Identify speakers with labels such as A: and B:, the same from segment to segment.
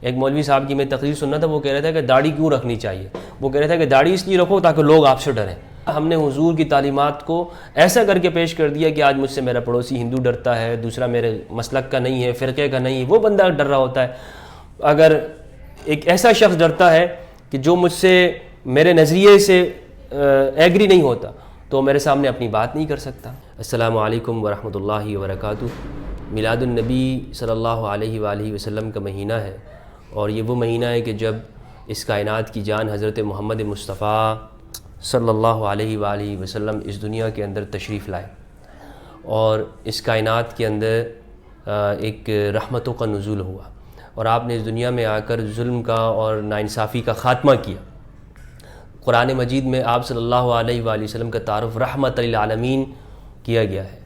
A: ایک مولوی صاحب کی میں تقریر سننا تھا، وہ کہہ رہا تھا کہ داڑھی کیوں رکھنی چاہیے. وہ کہہ رہا تھا کہ داڑھی اس لیے رکھو تاکہ لوگ آپ سے ڈریں. ہم نے حضور کی تعلیمات کو ایسا کر کے پیش کر دیا کہ آج مجھ سے میرا پڑوسی ہندو ڈرتا ہے، دوسرا میرے مسلک کا نہیں ہے، فرقے کا نہیں ہے، وہ بندہ ڈر رہا ہوتا ہے. اگر ایک ایسا شخص ڈرتا ہے کہ جو مجھ سے میرے نظریے سے ایگری نہیں ہوتا تو میرے سامنے اپنی بات نہیں کر سکتا. السلام علیکم ورحمۃ اللہ وبرکاتہ. میلاد النبی صلی اللہ علیہ وآلہ وسلم کا مہینہ ہے، اور یہ وہ مہینہ ہے کہ جب اس کائنات کی جان حضرت محمد مصطفیٰ صلی اللہ علیہ وآلہ وسلم اس دنیا کے اندر تشریف لائے، اور اس کائنات کے اندر ایک رحمتوں کا نزول ہوا، اور آپ نے اس دنیا میں آ کر ظلم کا اور ناانصافی کا خاتمہ کیا. قرآن مجید میں آپ صلی اللہ علیہ وآلہ وسلم کا تعارف رحمت للعالمین کیا گیا ہے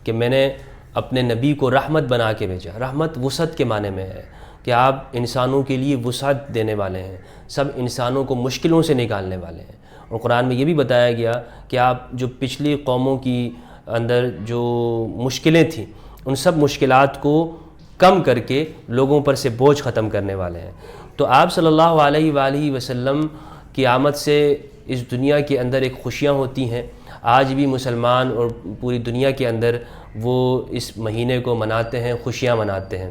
A: کہ میں نے اپنے نبی کو رحمت بنا کے بھیجا. رحمت وسعت کے معنی میں ہے کہ آپ انسانوں کے لیے وسعت دینے والے ہیں، سب انسانوں کو مشکلوں سے نکالنے والے ہیں. اور قرآن میں یہ بھی بتایا گیا کہ آپ جو پچھلی قوموں کی اندر جو مشکلیں تھیں ان سب مشکلات کو کم کر کے لوگوں پر سے بوجھ ختم کرنے والے ہیں. تو آپ صلی اللہ علیہ وآلہ وسلم کی آمد سے اس دنیا کے اندر ایک خوشیاں ہوتی ہیں. آج بھی مسلمان اور پوری دنیا کے اندر وہ اس مہینے کو مناتے ہیں، خوشیاں مناتے ہیں،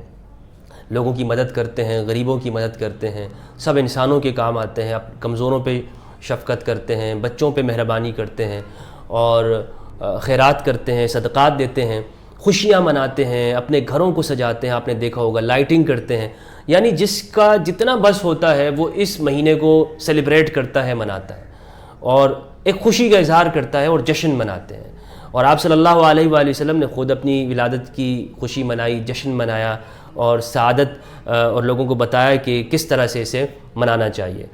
A: لوگوں کی مدد کرتے ہیں، غریبوں کی مدد کرتے ہیں، سب انسانوں کے کام آتے ہیں، کمزوروں پہ شفقت کرتے ہیں، بچوں پہ مہربانی کرتے ہیں، اور خیرات کرتے ہیں، صدقات دیتے ہیں، خوشیاں مناتے ہیں، اپنے گھروں کو سجاتے ہیں. آپ نے دیکھا ہوگا لائٹنگ کرتے ہیں. یعنی جس کا جتنا بس ہوتا ہے وہ اس مہینے کو سیلیبریٹ کرتا ہے، مناتا ہے، اور ایک خوشی کا اظہار کرتا ہے اور جشن مناتے ہیں. اور آپ صلی اللہ علیہ وآلہ وسلم نے خود اپنی ولادت کی خوشی منائی، جشن منایا، اور سعادت اور لوگوں کو بتایا کہ کس طرح سے اسے منانا چاہیے.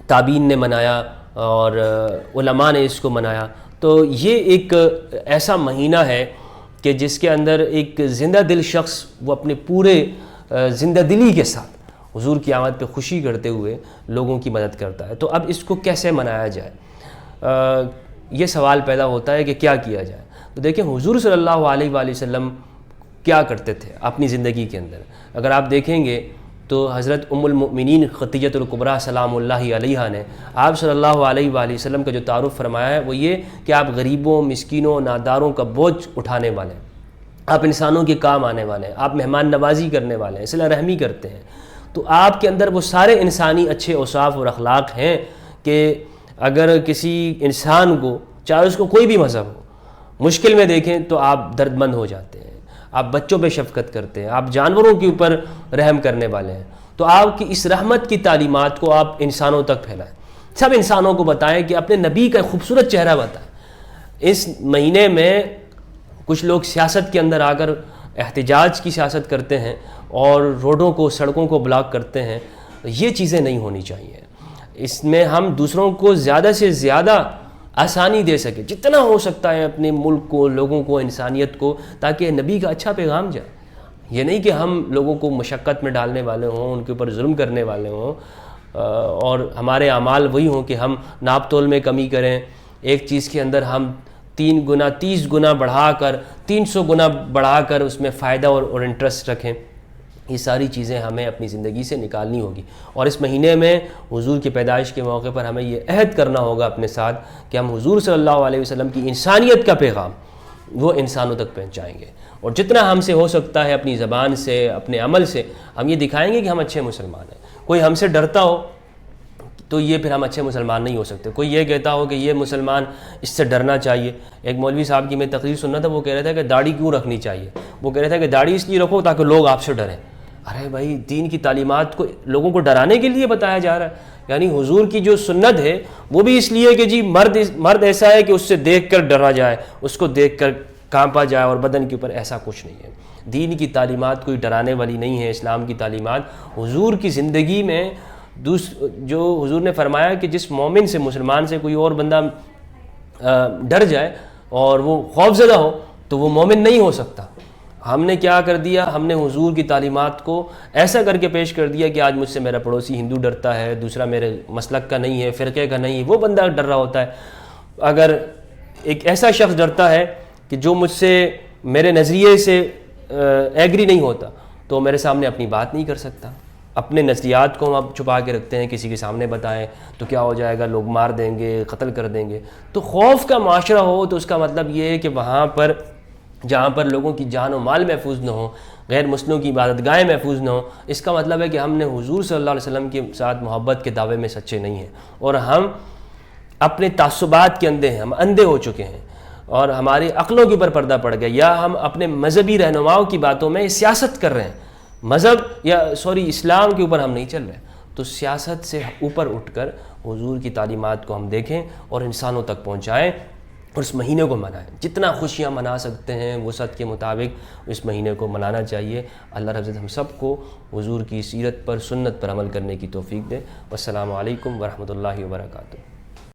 A: تابعین نے منایا اور علماء نے اس کو منایا. تو یہ ایک ایسا مہینہ ہے کہ جس کے اندر ایک زندہ دل شخص وہ اپنے پورے زندہ دلی کے ساتھ حضور کی آمد پہ خوشی کرتے ہوئے لوگوں کی مدد کرتا ہے. تو اب اس کو کیسے منایا جائے، یہ سوال پیدا ہوتا ہے کہ کیا کیا جائے. تو دیکھیں حضور صلی اللہ علیہ وآلہ وسلم کیا کرتے تھے اپنی زندگی کے اندر. اگر آپ دیکھیں گے تو حضرت ام المؤمنین خدیجہ الکبریٰ سلام اللہ علیہا نے آپ صلی اللہ علیہ وآلہ وسلم کا جو تعارف فرمایا ہے وہ یہ کہ آپ غریبوں، مسکینوں، ناداروں کا بوجھ اٹھانے والے ہیں، آپ انسانوں کے کام آنے والے ہیں، آپ مہمان نوازی کرنے والے ہیں، صلہ رحمی کرتے ہیں. تو آپ کے اندر وہ سارے انسانی اچھے اوصاف اور اخلاق ہیں کہ اگر کسی انسان کو، چاہے اس کو کوئی بھی مذہب ہو، مشکل میں دیکھیں تو آپ درد مند ہو جاتے ہیں، آپ بچوں پہ شفقت کرتے ہیں، آپ جانوروں کے اوپر رحم کرنے والے ہیں. تو آپ کی اس رحمت کی تعلیمات کو آپ انسانوں تک پھیلائیں، سب انسانوں کو بتائیں کہ اپنے نبی کا خوبصورت چہرہ بتائیں. اس مہینے میں کچھ لوگ سیاست کے اندر آ کر احتجاج کی سیاست کرتے ہیں اور روڈوں کو، سڑکوں کو بلاک کرتے ہیں. یہ چیزیں نہیں ہونی چاہیے. اس میں ہم دوسروں کو زیادہ سے زیادہ آسانی دے سکیں جتنا ہو سکتا ہے اپنے ملک کو، لوگوں کو، انسانیت کو، تاکہ نبی کا اچھا پیغام جائے. یہ نہیں کہ ہم لوگوں کو مشقت میں ڈالنے والے ہوں، ان کے اوپر ظلم کرنے والے ہوں، اور ہمارے اعمال وہی ہوں کہ ہم ناپ تول میں کمی کریں، ایک چیز کے اندر ہم 3 گنا 30 گنا بڑھا کر 300 گنا بڑھا کر اس میں فائدہ اور انٹرسٹ رکھیں. یہ ساری چیزیں ہمیں اپنی زندگی سے نکالنی ہوگی. اور اس مہینے میں حضور کی پیدائش کے موقع پر ہمیں یہ عہد کرنا ہوگا اپنے ساتھ کہ ہم حضور صلی اللہ علیہ وسلم کی انسانیت کا پیغام وہ انسانوں تک پہنچائیں گے. اور جتنا ہم سے ہو سکتا ہے اپنی زبان سے، اپنے عمل سے ہم یہ دکھائیں گے کہ ہم اچھے مسلمان ہیں. کوئی ہم سے ڈرتا ہو تو یہ پھر ہم اچھے مسلمان نہیں ہو سکتے. کوئی یہ کہتا ہو کہ یہ مسلمان اس سے ڈرنا چاہیے. ایک مولوی صاحب کی میں تقریر سننا تھا، وہ کہہ رہا تھا کہ داڑھی کیوں رکھنی چاہیے. وہ کہہ رہا تھا کہ داڑھی اس لیے رکھو تاکہ لوگ آپ سے ڈریں. ارے بھائی، دین کی تعلیمات کو لوگوں کو ڈرانے کے لیے بتایا جا رہا ہے. یعنی حضور کی جو سنت ہے وہ بھی اس لیے کہ جی مرد ایسا ہے کہ اس سے دیکھ کر ڈرا جائے، اس کو دیکھ کر کانپا جائے، اور بدن کے اوپر ایسا کچھ نہیں ہے. دین کی تعلیمات کوئی ڈرانے والی نہیں ہے. اسلام کی تعلیمات حضور کی زندگی میں جو حضور نے فرمایا کہ جس مومن سے، مسلمان سے کوئی اور بندہ ڈر جائے اور وہ خوف زدہ ہو تو وہ مومن نہیں ہو سکتا. ہم نے کیا کر دیا، ہم نے حضور کی تعلیمات کو ایسا کر کے پیش کر دیا کہ آج مجھ سے میرا پڑوسی ہندو ڈرتا ہے، دوسرا میرے مسلک کا نہیں ہے، فرقے کا نہیں ہے، وہ بندہ ڈر رہا ہوتا ہے. اگر ایک ایسا شخص ڈرتا ہے کہ جو مجھ سے میرے نظریے سے ایگری نہیں ہوتا تو میرے سامنے اپنی بات نہیں کر سکتا. اپنے نظریات کو ہم اب چھپا کے رکھتے ہیں، کسی کے سامنے بتائیں تو کیا ہو جائے گا، لوگ مار دیں گے، قتل کر دیں گے۔ تو خوف کا معاشرہ ہو تو اس کا مطلب یہ ہے کہ وہاں پر جہاں پر لوگوں کی جان و مال محفوظ نہ ہو، غیر مسلموں کی عبادت گاہیں محفوظ نہ ہوں، اس کا مطلب ہے کہ ہم نے حضور صلی اللہ علیہ وسلم کے ساتھ محبت کے دعوے میں سچے نہیں ہیں، اور ہم اپنے تعصبات کے اندھے ہیں، ہم اندھے ہو چکے ہیں، اور ہماری عقلوں کے اوپر پردہ پڑ گیا، یا ہم اپنے مذہبی رہنماؤں کی باتوں میں سیاست کر رہے ہیں، اسلام کے اوپر ہم نہیں چل رہے۔ تو سیاست سے اوپر اٹھ کر حضور کی تعلیمات کو ہم دیکھیں اور انسانوں تک پہنچائیں، اور اس مہینے کو منائیں، جتنا خوشیاں منا سکتے ہیں وسعت کے مطابق اس مہینے کو منانا چاہیے۔ اللہ رب العزت ہم سب کو حضور کی سیرت پر، سنت پر عمل کرنے کی توفیق دے۔ والسلام علیکم ورحمۃ اللہ وبرکاتہ۔